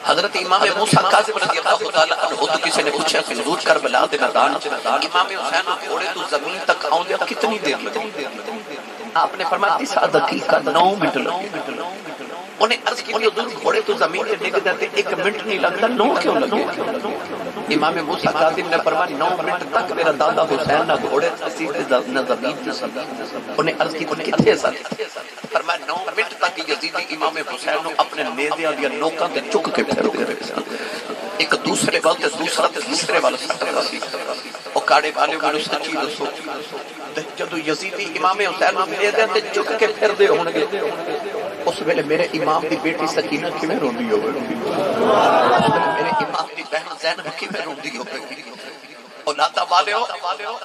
حضرت امام موسیٰ کاظم رضی اللہ تعالیٰ عنہ تو کسی نے پوچھا کہ حضور کربلا دے میدان امام حسین گھوڑے تو زمین تک آؤں دیا کتنی دیر لگی؟ آپ نے فرمایا 30 دقیقہ 9 منٹ لگے. انہیں عرض کی حضور گھوڑے تو زمین پہ ڈگ جاتے 1 منٹ نہیں لگتا 9 کیوں لگے؟ امام موسیٰ کاظم نے فرمایا 9 منٹ تک میرا دادا حسین نہ گھوڑے تھی نہ زمین تھی. انہیں عرض کی کتنے ساتھ فرمایا 9 منٹ تک یزیدی امام حسین نے اپنے نیزیاں دیا نوکاں تے چک کے پھر دے رہے ایک دوسرے والے دوسرا تیسرے والے سٹتا سی. او کاڑے والے مینوں سچی دسو جدو یزیدی امام حسین نے نیزیاں تے چک کے پھر دے ہون گے اس ویلے میرے امام دی بیٹی سکینہ کیویں روندی ہوے؟ میرے امام دی بہن زینب کیویں روندی ہوے؟ اولادا والیو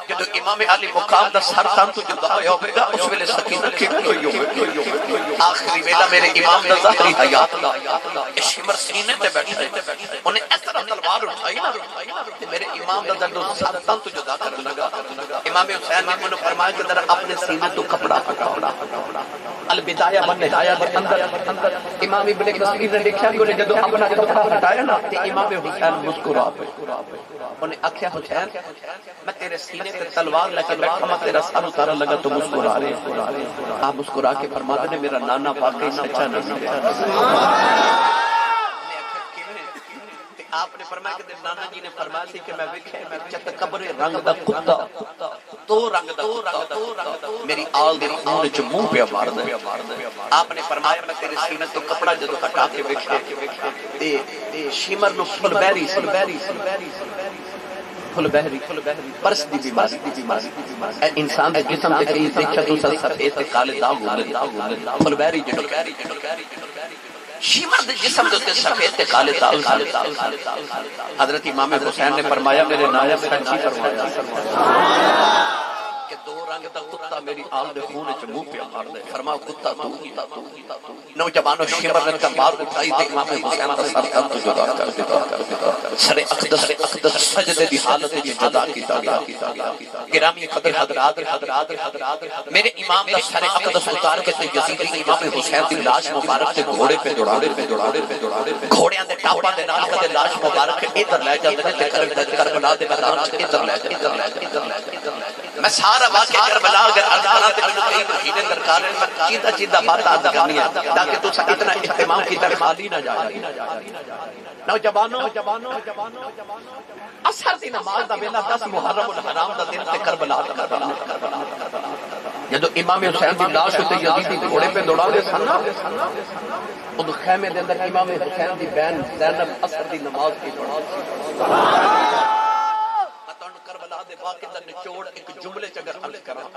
جدو امام علی مقام دا سر تن تو جدا ہویا ہوے گا اس ویلے سکینہ کیویں روئی ہوے؟ آخری ویلا میرے امام دا ظاہری حیات دا شمر سینے تے بیٹھا ہے انہیں اس طرح تلوار اٹھائی نا میرے امام دا جدو سر تن تو جدا کرنے لگا امام حسین نے انہوں فرمایا کہ ذرا اپنے سینے تو کپڑا ہٹاؤ. البدایہ و نہایہ دے اندر امام ابن کثیر نے لکھا کہ انہیں جدو اپنا کپڑا ہٹایا نا تے امام حسین مسکرا پے. انہیں آکھیا حسین میں تیرے سینے پہ تلوار لے کے بیٹھا میں تیرا سر اتارا لگا تو مسکرا رہے. آپ مسکرا کے فرماتے نے میرا نانا واقعی سچا نبی ہے. آپ نے فرمایا کہ نانا جی نے فرمایا سی کہ میں ویکھے چت قبر رنگ دا کتا تو رنگ دا کتا میری آل دی خون وچ منہ پہ مار دے. آپ نے فرمایا میں تیرے سینے تو کپڑا جدو ہٹا کے ویکھے تے شمر نو فل بہری پرس دی بیماری انسان دے جسم تے کئی دیکھا تو سفید تے کالے داغ ہوندے فل بہری جڑو شیمر دے جسم دے سفید تے کالے داغ. حضرت امام حسین نے فرمایا میرے نائب سچی فرمایا کہ 2 رنگ دا کتا میری آل دے خون وچ منہ پہ مار دے. فرمایا کتا تو نوجوانوں شمر نے تلوار اٹھائی تے امام حسین دا سر تن تو جدا کر دتا. سر اقدس سجدے دی حالت وچ جدا کیتا گیا. گرامی قدر حضرات میرے امام دا سر اقدس اتار کے تے یزیدی امام حسین دی لاش مبارک تے گھوڑے پہ دوڑا گھوڑیاں دے ٹاپاں دے نال کدے لاش مبارک ادھر لے جاندے نے تے کربلا دے میدان وچ ادھر لے. میں سارا واقعہ کربلا اگر ارکان تے مینوں کئی مہینے درکار ہیں میں چیدہ بات آد کرنی ہے تاکہ تو اتنا اہتمام کی طرف خالی نہ جائے. نوجوانوں اثر دی نماز دا ویلا 10 محرم الحرام دا دن تے کربلا دا جدو امام حسین دی لاش تے یزیدی گھوڑے پہ دوڑا دے سن اُن خیمے دے اندر امام حسین دی بہن زینب اثر دی نماز کی پڑھا. کربلا دے واقعے دا نچوڑ ایک جملے چ اگر عرض کراں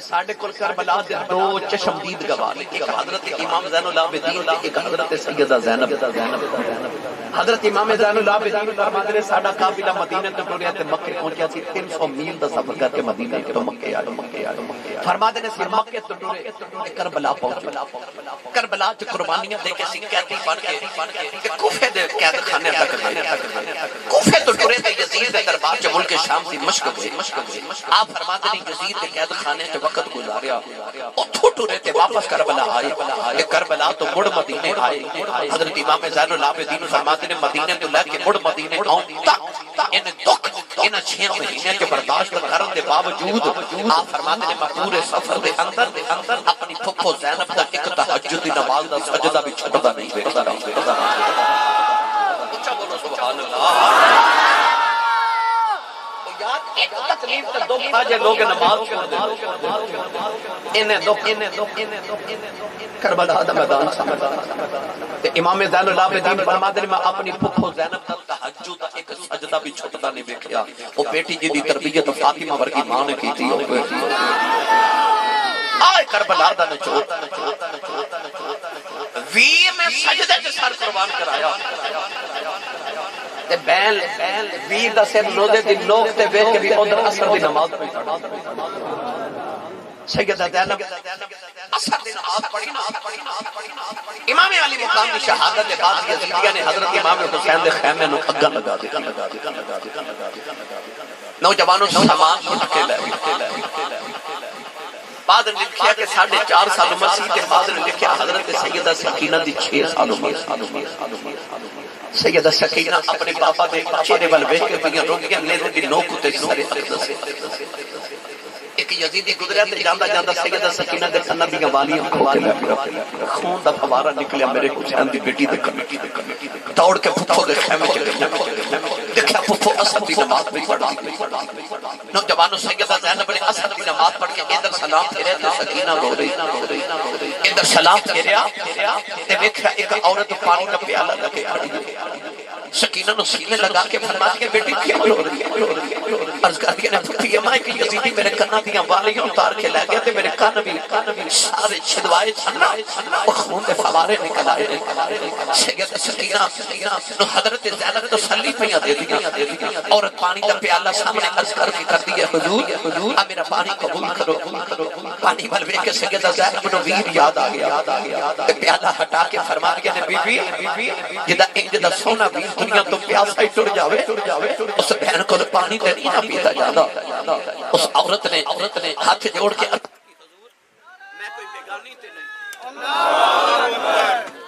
ساڈے کول کربلا دے 2 چشمدید گواہ ایک حضرت امام زین العابدین ایک حضرت سیدہ زینب. حضرت امام زین العابدین فرماتے ہیں ساڈا قافلہ مدینہ تو ٹریا تے مکے پہنچیا سی 300 میل دا سفر کر کے مدینہ تو مکے آیا. فرماتے ہیں سی مکے تو ٹرے کربلا پہنچے. کربلا چ قربانیاں دے کے سی قیدی بن کے کوفے دے قید خانے تک گئے. کوفے تو ٹرے تے یزید دے دربار چ ملک شام دی مشق ہوئی. آپ فرماتے ہیں یزید دے قید خانے چ وقت گزاریا اوتھوں ٹرے تے واپس کربلا آئے. کربلا تو مڑ مدینے آئے. حضرت امام زین العابدین فرماتے نے مدینے تو لے کے مڑ مدینے آؤں تک ان دکھ ان 6 مہینے کے برداشت کرن دے باوجود آپ فرماتے ہیں میں پورے سفر دے اندر اپنی پھپھو زینب دا ایک تہجد دی نماز دا سجدہ بھی چھڈدا نہیں ویکھدا رہا. اچھا بولو سبحان اللہ. ایک تکلیف تے دکھ آجے لوگ نماز چھوڑ دے انہیں دکھ کربلا دا میدان تے امام زین العابدین فرماتے ہیں میں اپنی پھپھو زینب دا تہجد دا ایک سجدہ بھی چھوٹا نہیں ویکھیا. او بیٹی جی دی تربیت فاطمہ ورگی ماں نے کیتی آئے کربلا دا نچوڑ وی میں سجدے تے سر قربان کرایا تے بیل ویر دا سر روزے دی لوگ تے ویکھ کے بھی ادھر اثر دی نماز پڑھی. سیدہ زینب اثر دی نماز پڑھی. امام علی مقام کی شہادت کے بعد یزیدیہ نے حضرت امام حسین دے خیمے نو اگا لگا دیا. نوجوانوں سامان اٹھ کے لے بعد نے لکھیا کہ 4.5 سال عمر سی تے بعد نے لکھیا حضرت سیدہ سکینہ دی 6 سال عمر سیدہ سکینہ اپنے بابا دے بچے دے ول ویکھ کے پئیاں روگیاں نے دی نوک تے سارے اقدس ایک یزیدی گزریا تے جاندا جاندا سیدہ سکینہ دے کنا دی والیاں کھو کے لیا خون دا فوارہ نکلیا میرے حسین دی بیٹی دے کنے دوڑ کے پھپھو دے خیمے چ دیکھا پھپھو اسد دی نماز بھی پڑھتی نوجوانوں سیدہ زینب نے اسد دی نماز پڑھ کے ادھر سلام پھیریا تے سکینہ رو رہی ادھر سلام پھیریا تے ویکھیا ایک عورت پانی کا پیالہ لے کے کھڑی سکینہ نو سینے لگا کے فرماتی ہے بیٹی کیا رو رہی ہے عرض کر دیا نے پھٹی اماں کہ یزیدی میرے کنا دیاں والیاں اتار کے لے گیا تے میرے کان بھی سارے چھدوائے چھنا اور خون دے فوارے نکل آئے سیدہ سکینہ نو حضرت زینب تو سلی پئیاں دے دیا عورت پانی دا پیالہ سامنے عرض کر کے کر دیا حضور میرا پانی قبول کرو پانی بل ویکھ کے سیدہ زینب نو ویر یاد آ گیا تے پیالہ ہٹا کے فرما دیا نے بی بی جدا انج دا سونا ویر دنیا تو پیاسا ہی ٹر جاوے اس بہن کو پانی تے نہیں نہ پیتا جاتا اس عورت نے ہاتھ جوڑ کے میں کوئی بیگانی تے نہیں اللہ اکبر